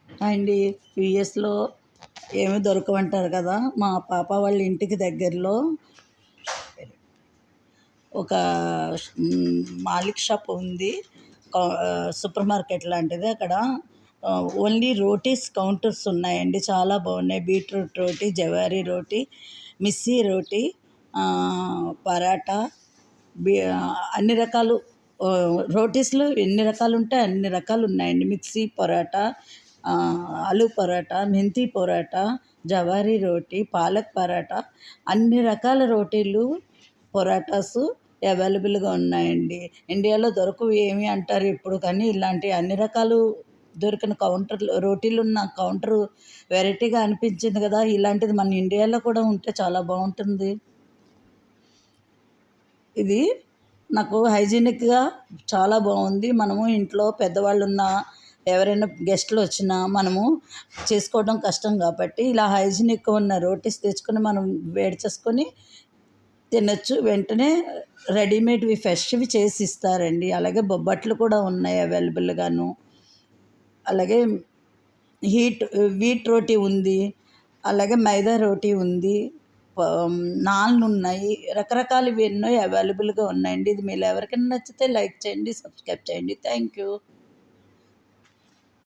అండి యూఎస్లో ఏమి దొరకవంటారు కదా. మా పాప వాళ్ళ ఇంటికి దగ్గరలో ఒక మాలిక్ షాప్ ఉంది. సూపర్ మార్కెట్ లాంటిది. అక్కడ ఓన్లీ రోటీస్ కౌంటర్స్ ఉన్నాయండి. చాలా బాగున్నాయి. బీట్రూట్ రోటీ, జవారీ రోటీ, మిస్సీ రోటీ, పరాటా, బీ అన్ని రకాలు రోటీస్లో ఎన్ని రకాలు ఉంటే అన్ని రకాలు ఉన్నాయండి. మిక్సీ పరాటా, ఆలూ పరాటా, మెంతి పరాటా, జవారీ రోటీ, పాలక్ పరాటా, అన్ని రకాల రోటీలు పొరాటాస్ అవైలబుల్గా ఉన్నాయండి. ఇండియాలో దొరకవు ఏమి అంటారు ఇప్పుడు, కానీ ఇలాంటి అన్ని రకాలు దొరికిన కౌంటర్లు, రోటీలు ఉన్న కౌంటరు వెరైటీగా అనిపించింది కదా. ఇలాంటిది మన ఇండియాలో కూడా ఉంటే చాలా బాగుంటుంది. ఇది నాకు హైజీనిక్గా చాలా బాగుంది. మనము ఇంట్లో పెద్దవాళ్ళు ఉన్న, ఎవరైనా గెస్ట్లు వచ్చినా మనము చేసుకోవడం కష్టం కాబట్టి ఇలా హైజీనిక్గా ఉన్న రోటీస్ తెచ్చుకొని మనం వేడి చేసుకొని తినచ్చు. వెంటనే రెడీమేడ్వి ఫ్రెష్వి చేసి ఇస్తారండి. అలాగే బొబ్బట్లు కూడా ఉన్నాయి అవైలబుల్గాను. అలాగే వీట్ రోటీ ఉంది. అలాగే మైదా రోటీ ఉంది. నాన్ ఉన్నాయి. రకరకాలవి ఎన్నో అవైలబుల్గా ఉన్నాయండి. ఇది మీరు ఎవరికైనా నచ్చితే లైక్ చేయండి, సబ్స్క్రైబ్ చేయండి. Thank you.